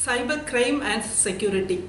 Cybercrime and security.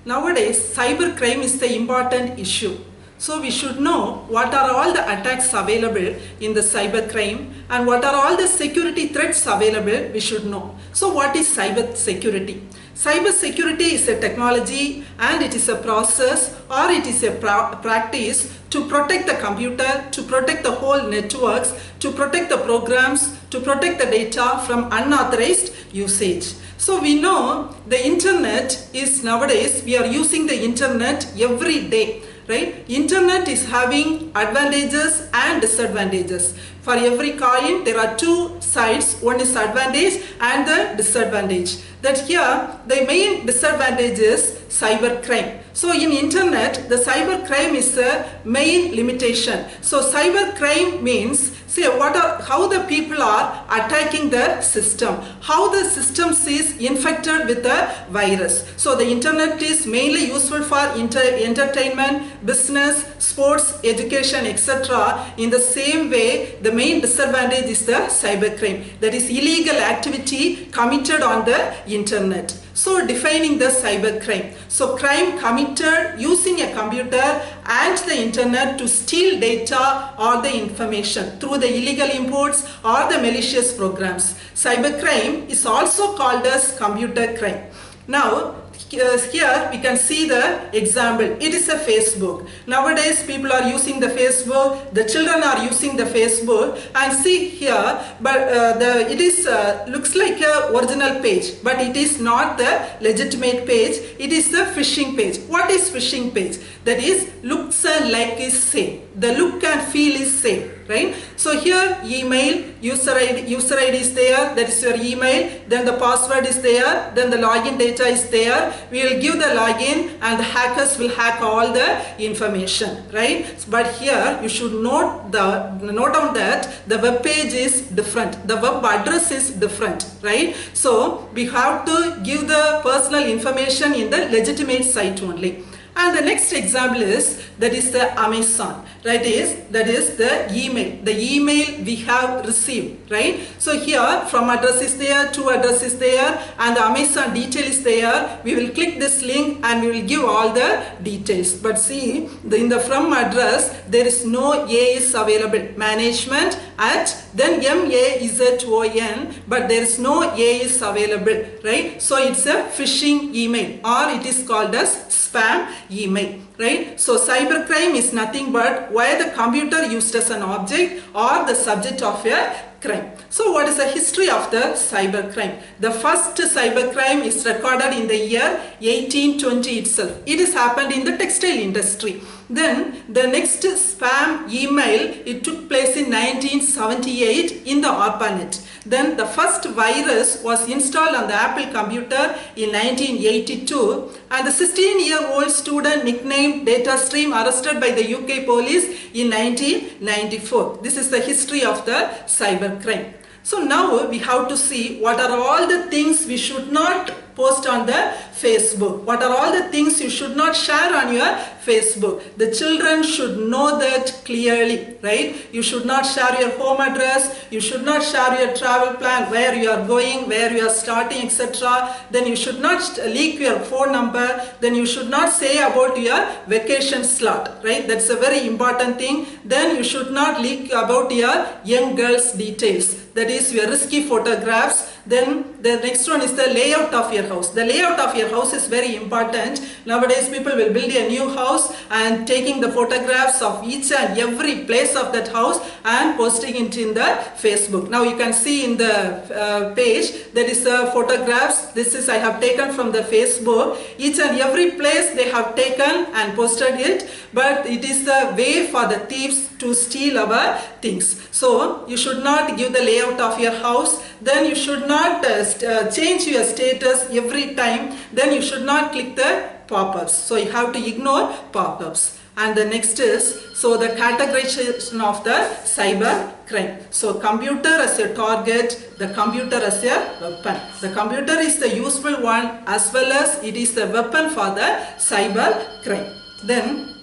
Nowadays, cybercrime is the important issue. So we should know what are all the attacks available in the cybercrime and what are all the security threats available we should know. So what is cyber security? Cyber security is a technology and it is a process or it is a practice to protect the computer, to protect the whole networks, to protect the programs, to protect the data from unauthorized usage. So we know the internet is nowadays, we are using the internet every day, right? Internet is having advantages and disadvantages. For every coin, there are two sides. One is advantage and the disadvantage. That here, the main disadvantage is cybercrime. So in internet, the cybercrime is the main limitation. So cybercrime means, say, how the people are attacking the system, how the system is infected with the virus. So the internet is mainly useful for entertainment, business, sports, education, etc. In the same way, the main disadvantage is the cybercrime, that is illegal activity committed on the internet. So defining the cybercrime. So crime committed using a computer and the internet to steal data or the information through the illegal inputs or the malicious programs. Cybercrime is also called as computer crime. Now, here we can see the example. It is a Facebook. Nowadays people are using the Facebook, the children are using the Facebook, and see here, but it is looks like a original page, but it is not the legitimate page. It is the phishing page. What is phishing page? That is, looks and like is same. The look and feel is same, right? So here email, user ID is there, that is your email, then the password is there, then the login data is there. We will give the login and the hackers will hack all the information, right? But here you should note down that the web page is different, the web address is different, right? So we have to give the personal information in the legitimate site only. And the next example is, that is the Amazon, right? That is the email we have received, right? So here from address is there, to address is there, and the Amazon detail is there. We will click this link and we will give all the details. But see, in the from address, there is no A is available. Management at then MAZON, but there is no A is available, right? So it's a phishing email, or it is called as spam email, right? So cybercrime is nothing but where the computer used as an object or the subject of a crime. So what is the history of the cybercrime? The first cybercrime is recorded in the year 1820 itself. It has happened in the textile industry. Then the next spam email, it took place in 1978 in the ARPANET. Then the first virus was installed on the Apple computer in 1982, and the 16-year-old student nicknamed DataStream arrested by the UK police in 1994. This is the history of the cybercrime. So now we have to see what are all the things we should not post on the Facebook. What are all the things you should not share on your Facebook? The children should know that clearly, right? You should not share your home address. You should not share your travel plan, where you are going, where you are starting, etc. Then you should not leak your phone number. Then you should not say about your vacation slot, right? That's a very important thing. Then you should not leak about your young girls' details. That is your risky photographs. Then the next one is the layout of your house. The layout of your house is very important. Nowadays people will build a new house and taking the photographs of each and every place of that house and posting it in the Facebook. Now you can see in the page, there is the photographs. This is I have taken from the Facebook. Each and every place they have taken and posted it, but it is the way for the thieves to steal our things. So you should not give the layout of your house. Then you should not change your status every time. Then you should not click the pop-ups. So you have to ignore pop-ups. And the next is, so the categorization of the cyber crime. So computer as a target, the computer as a weapon. The computer is the useful one as well as it is the weapon for the cyber crime. Then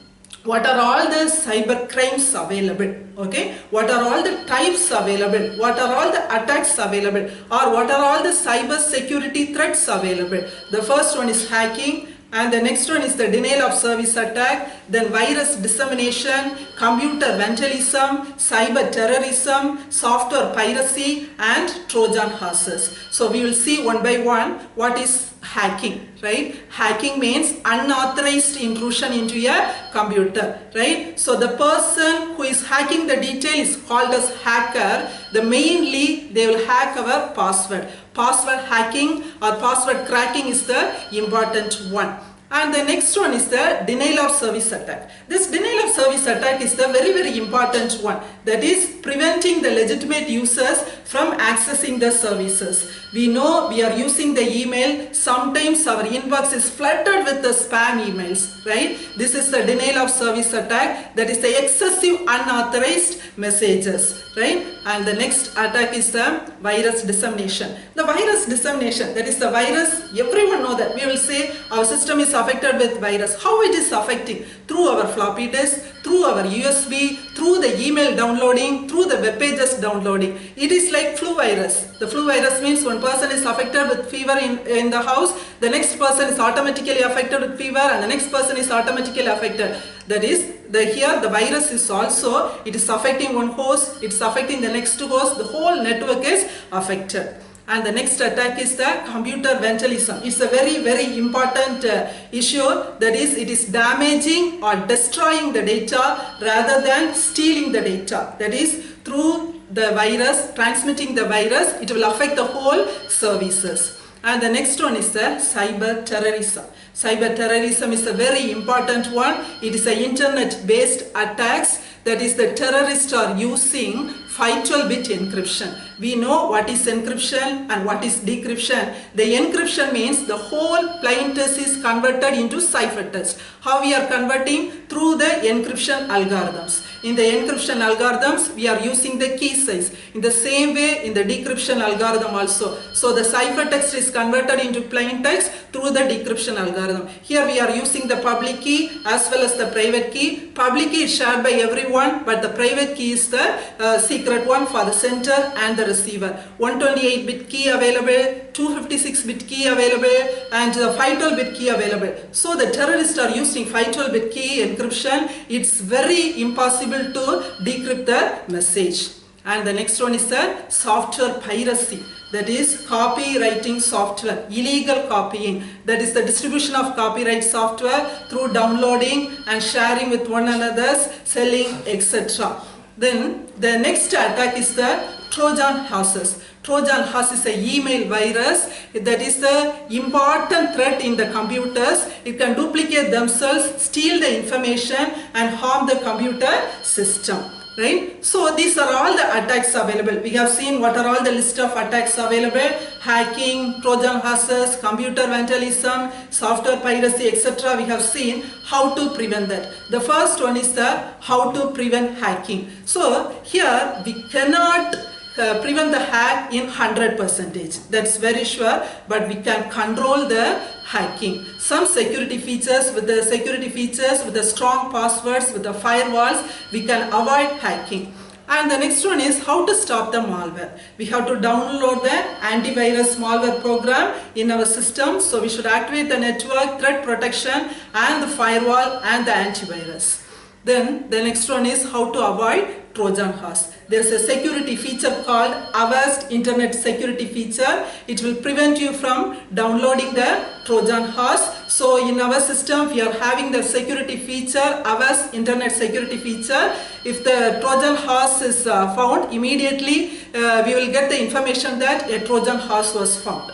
what are all the cyber crimes available, okay, what are all the types available, what are all the attacks available, or what are all the cyber security threats available. The first one is hacking, and the next one is the denial of service attack, then virus dissemination, computer vandalism, cyber terrorism, software piracy, and Trojan horses. So we will see one by one what is hacking, right? Hacking means unauthorized intrusion into a computer, right? So the person who is hacking the detail is called as hacker. Mainly they will hack our password. Password hacking or password cracking is the important one. And the next one is the denial of service attack. This denial of service attack is the very important one. That is preventing the legitimate users from accessing the services. We know we are using the email. Sometimes our inbox is flooded with the spam emails, right? This is the denial of service attack. That is the excessive unauthorized messages, right? And the next attack is the virus dissemination. The virus dissemination, that is the virus, everyone know that. We will say our system is affected with virus. How it is affecting? Through our floppy disk, through our USB, through the email downloading, through the web pages downloading. It is like flu virus. The flu virus means one person is affected with fever in the house, the next person is automatically affected with fever, and the next person is automatically affected. That is, here the virus is also, it is affecting one host, it is affecting the next host, the whole network is affected. And the next attack is the computer vandalism. It's a very important issue. That is, it is damaging or destroying the data rather than stealing the data. That is, through the virus, transmitting the virus, it will affect the whole services. And the next one is the cyber terrorism. Cyber terrorism is a very important one. It is an internet-based attacks. That is, the terrorists are using 512-bit encryption. We know what is encryption and what is decryption. The encryption means the whole plain text is converted into ciphertext. How we are converting? Through the encryption algorithms. In the encryption algorithms, we are using the key size. In the same way, in the decryption algorithm also. So the ciphertext is converted into plain text through the decryption algorithm. Here we are using the public key as well as the private key. Public key is shared by everyone, but the private key is the secret one for the sender and the receiver. 128-bit key available, 256-bit key available, and the 512-bit key available. So the terrorists are using 512-bit key encryption. It's very impossible to decrypt the message. And the next one is the software piracy. That is copywriting software, illegal copying. That is the distribution of copyright software through downloading and sharing with one another, selling, etc. Then the next attack is the Trojan horses. Trojan horse is an email virus that is the important threat in the computers. It can duplicate themselves, steal the information, and harm the computer system. Right? So these are all the attacks available. We have seen what are all the list of attacks available: hacking, Trojan horses, computer vandalism, software piracy, etc. We have seen how to prevent that. The first one is the how to prevent hacking. So here we cannot prevent the hack in 100%. That's very sure, but we can control the hacking. Some security features, with the strong passwords, with the firewalls, we can avoid hacking. And the next one is how to stop the malware. We have to download the antivirus malware program in our system. So we should activate the network, threat protection, and the firewall and the antivirus. Then the next one is how to avoid Trojan horse. There is a security feature called Avast Internet Security feature. It will prevent you from downloading the Trojan horse. So in our system, we are having the security feature, Avast Internet Security feature. If the Trojan horse is found, immediately we will get the information that a Trojan horse was found.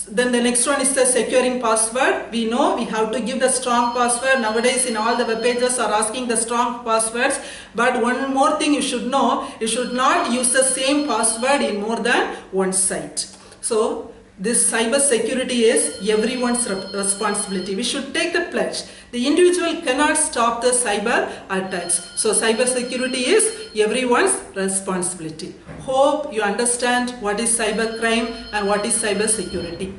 Then the next one is the securing password. We know we have to give the strong password. Nowadays in all the web pages are asking the strong passwords. But one more thing you should know, you should not use the same password in more than one site. So this cyber security is everyone's responsibility. We should take the pledge. The individual cannot stop the cyber attacks. So cyber security is everyone's responsibility. Hope you understand what is cyber crime and what is cyber security.